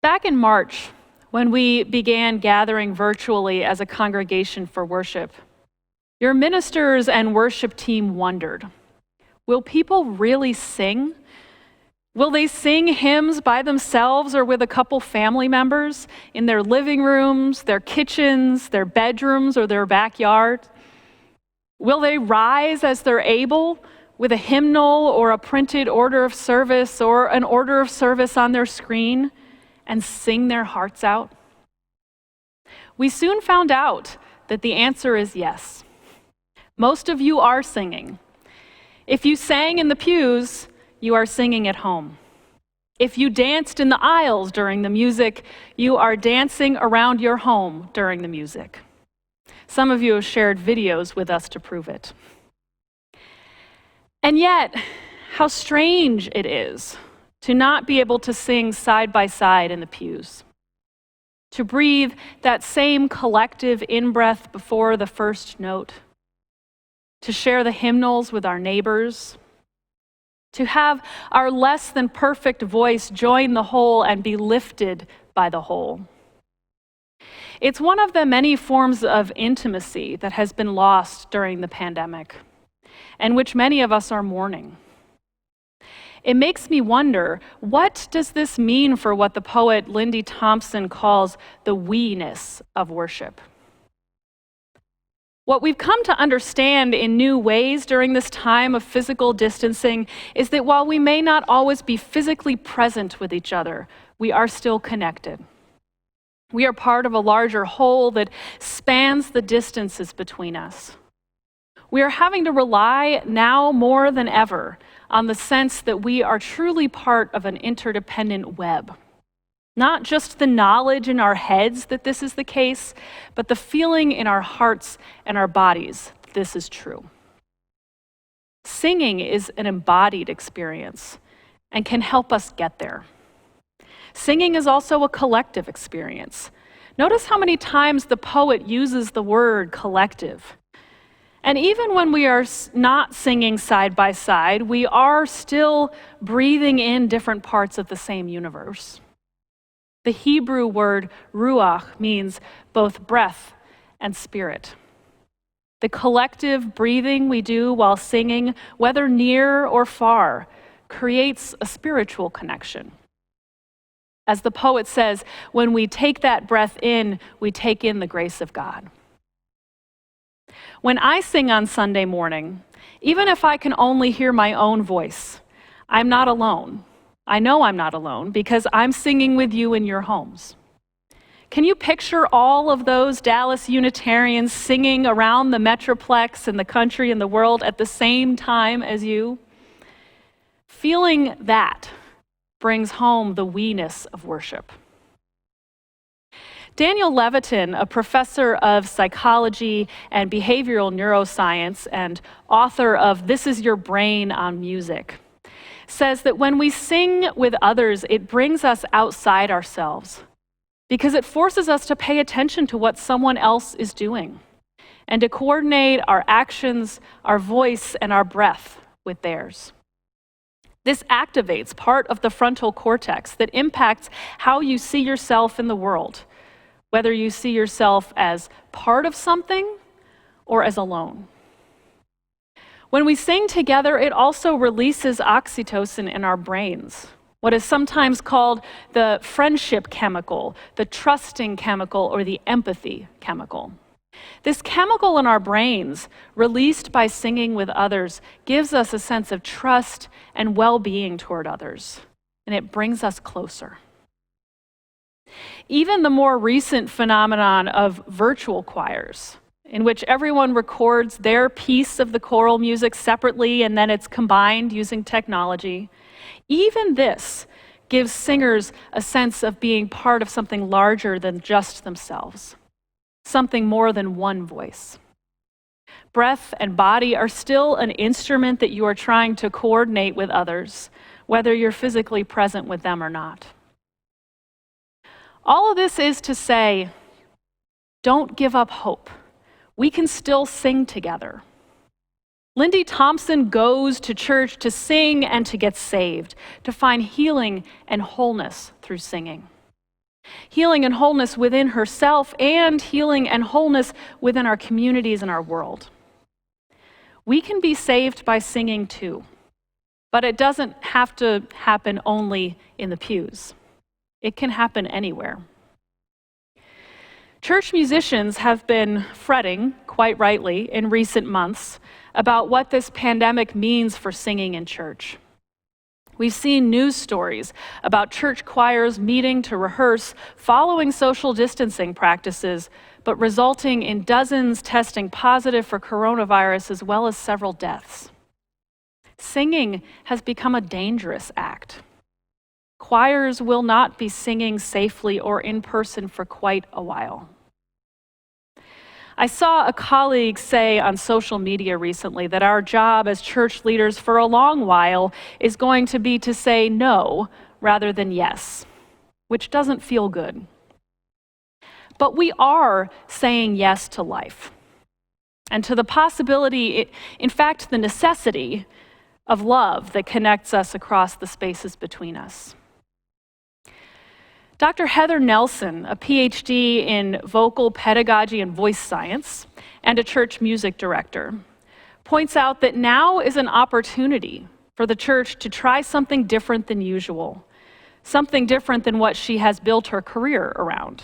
Back in March, when we began gathering virtually as a congregation for worship, your ministers and worship team wondered, will people really sing? Will they sing hymns by themselves or with a couple family members in their living rooms, their kitchens, their bedrooms, or their backyard? Will they rise as they're able with a hymnal or a printed order of service or an order of service on their screen and sing their hearts out? We soon found out that the answer is yes. Most of you are singing. If you sang in the pews, you are singing at home. If you danced in the aisles during the music, you are dancing around your home during the music. Some of you have shared videos with us to prove it. And yet, how strange it is to not be able to sing side by side in the pews, to breathe that same collective in-breath before the first note, to share the hymnals with our neighbors, to have our less than perfect voice join the whole and be lifted by the whole. It's one of the many forms of intimacy that has been lost during the pandemic, and which many of us are mourning. It makes me wonder, what does this mean for what the poet Lindy Thompson calls the we-ness of worship? What we've come to understand in new ways during this time of physical distancing is that while we may not always be physically present with each other, we are still connected. We are part of a larger whole that spans the distances between us. We are having to rely now more than ever on the sense that we are truly part of an interdependent web. Not just the knowledge in our heads that this is the case, but the feeling in our hearts and our bodies that this is true. Singing is an embodied experience and can help us get there. Singing is also a collective experience. Notice how many times the poet uses the word collective. And even when we are not singing side by side, we are still breathing in different parts of the same universe. The Hebrew word ruach means both breath and spirit. The collective breathing we do while singing, whether near or far, creates a spiritual connection. As the poet says, when we take that breath in, we take in the grace of God. When I sing on Sunday morning, even if I can only hear my own voice, I'm not alone. I know I'm not alone because I'm singing with you in your homes. Can you picture all of those Dallas Unitarians singing around the Metroplex and the country and the world at the same time as you? Feeling that brings home the we-ness of worship. Daniel Levitin, a professor of psychology and behavioral neuroscience and author of This Is Your Brain on Music, says that when we sing with others, it brings us outside ourselves because it forces us to pay attention to what someone else is doing and to coordinate our actions, our voice, and our breath with theirs. This activates part of the frontal cortex that impacts how you see yourself in the world, whether you see yourself as part of something or as alone. When we sing together, it also releases oxytocin in our brains, what is sometimes called the friendship chemical, the trusting chemical, or the empathy chemical. This chemical in our brains, released by singing with others, gives us a sense of trust and well-being toward others, and it brings us closer. Even the more recent phenomenon of virtual choirs, in which everyone records their piece of the choral music separately and then it's combined using technology, even this gives singers a sense of being part of something larger than just themselves, something more than one voice. Breath and body are still an instrument that you are trying to coordinate with others, whether you're physically present with them or not. All of this is to say, don't give up hope. We can still sing together. Lindy Thompson goes to church to sing and to get saved, to find healing and wholeness through singing. healing and wholeness within herself, and healing and wholeness within our communities and our world. We can be saved by singing too, but it doesn't have to happen only in the pews. It can happen anywhere. Church musicians have been fretting, quite rightly, in recent months about what this pandemic means for singing in church. We've seen news stories about church choirs meeting to rehearse following social distancing practices, but resulting in dozens testing positive for coronavirus as well as several deaths. Singing has become a dangerous act. Choirs will not be singing safely or in person for quite a while. I saw a colleague say on social media recently that our job as church leaders for a long while is going to be to say no rather than yes, which doesn't feel good. But we are saying yes to life and to the possibility, in fact, the necessity of love that connects us across the spaces between us. Dr. Heather Nelson, a PhD in vocal pedagogy and voice science, and a church music director, points out that now is an opportunity for the church to try something different than usual, something different than what she has built her career around.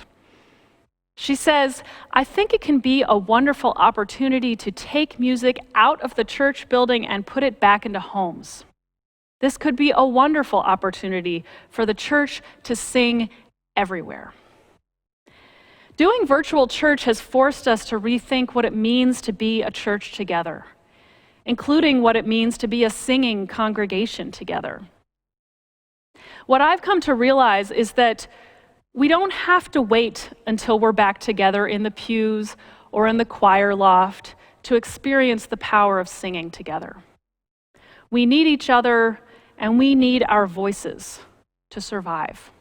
She says, "I think it can be a wonderful opportunity to take music out of the church building and put it back into homes. This could be a wonderful opportunity for the church to sing everywhere." Doing virtual church has forced us to rethink what it means to be a church together, including what it means to be a singing congregation together. What I've come to realize is that we don't have to wait until we're back together in the pews or in the choir loft to experience the power of singing together. We need each other, and we need our voices to survive.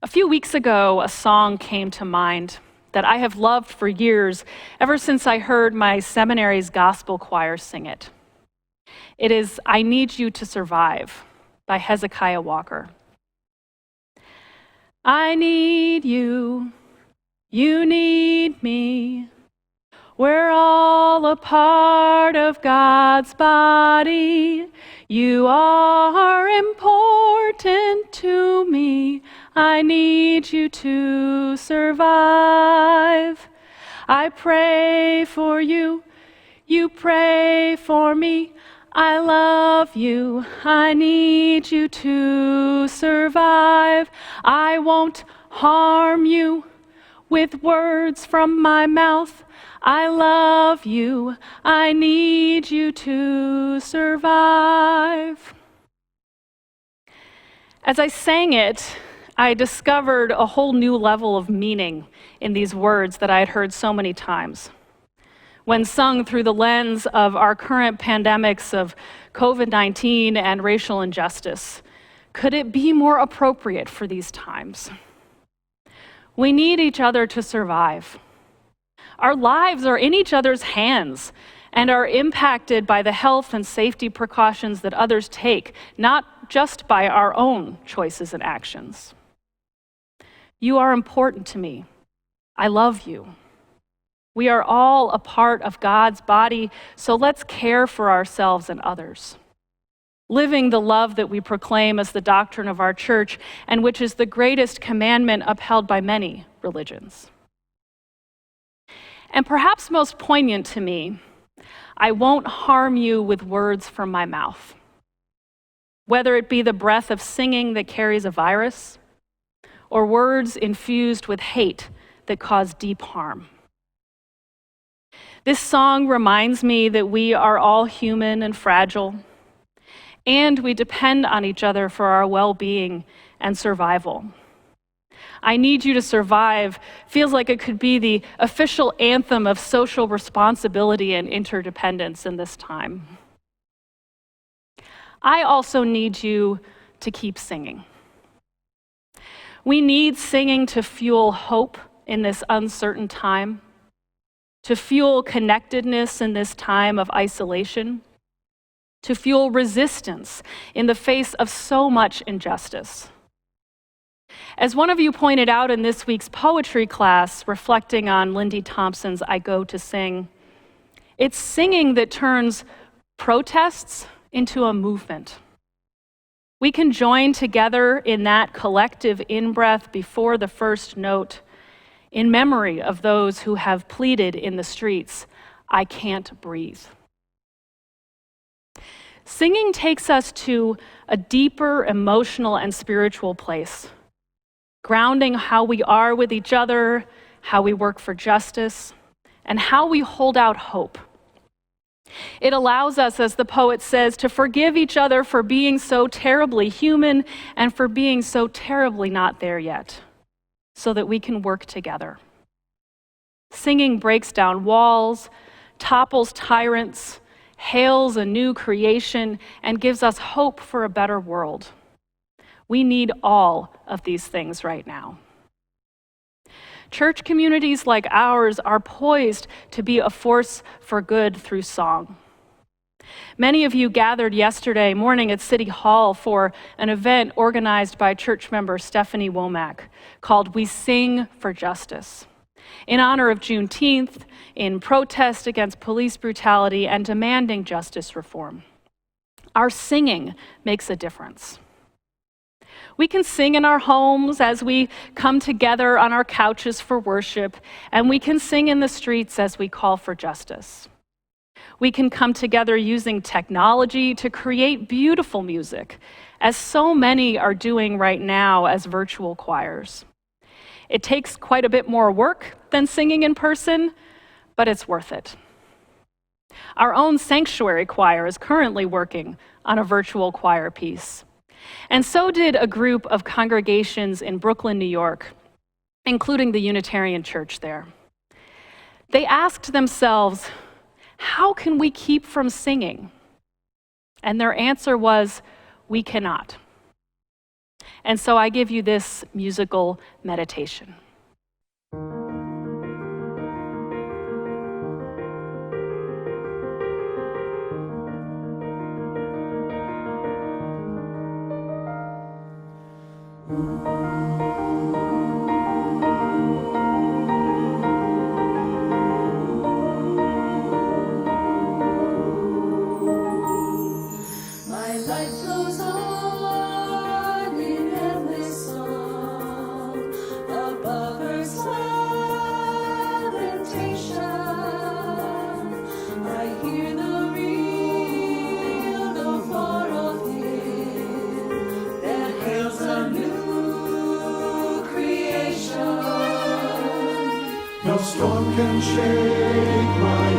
A few weeks ago, a song came to mind that I have loved for years, ever since I heard my seminary's gospel choir sing it. It is "I Need You to Survive" by Hezekiah Walker. I need you, you need me. We're all a part of God's body. You are important to me. I need you to survive. I pray for you, you pray for me. I love you, I need you to survive. I won't harm you with words from my mouth. I love you, I need you to survive. As I sang it, I discovered a whole new level of meaning in these words that I had heard so many times. When sung through the lens of our current pandemics of COVID-19 and racial injustice, could it be more appropriate for these times? We need each other to survive. Our lives are in each other's hands and are impacted by the health and safety precautions that others take, not just by our own choices and actions. You are important to me. I love you. We are all a part of God's body, so let's care for ourselves and others. Living the love that we proclaim as the doctrine of our church, and which is the greatest commandment upheld by many religions. And perhaps most poignant to me, I won't harm you with words from my mouth. Whether it be the breath of singing that carries a virus, or words infused with hate that cause deep harm. This song reminds me that we are all human and fragile, and we depend on each other for our well-being and survival. I Need You to Survive feels like it could be the official anthem of social responsibility and interdependence in this time. I also need you to keep singing. We need singing to fuel hope in this uncertain time, to fuel connectedness in this time of isolation, to fuel resistance in the face of so much injustice. As one of you pointed out in this week's poetry class, reflecting on Lindy Thompson's I Go to Sing, it's singing that turns protests into a movement. We can join together in that collective in-breath before the first note in memory of those who have pleaded in the streets, I can't breathe. Singing takes us to a deeper emotional and spiritual place, grounding how we are with each other, how we work for justice, and how we hold out hope. It allows us, as the poet says, to forgive each other for being so terribly human and for being so terribly not there yet, so that we can work together. Singing breaks down walls, topples tyrants, hails a new creation, and gives us hope for a better world. We need all of these things right now. Church communities like ours are poised to be a force for good through song. Many of you gathered yesterday morning at City Hall for an event organized by church member Stephanie Womack called We Sing for Justice, in honor of Juneteenth, in protest against police brutality and demanding justice reform. Our singing makes a difference. We can sing in our homes as we come together on our couches for worship, and we can sing in the streets as we call for justice. We can come together using technology to create beautiful music, as so many are doing right now as virtual choirs. It takes quite a bit more work than singing in person, but it's worth it. Our own sanctuary choir is currently working on a virtual choir piece. And so did a group of congregations in Brooklyn, New York, including the Unitarian Church there. They asked themselves, how can we keep from singing? And their answer was, we cannot. And so I give you this musical meditation. No storm can shake my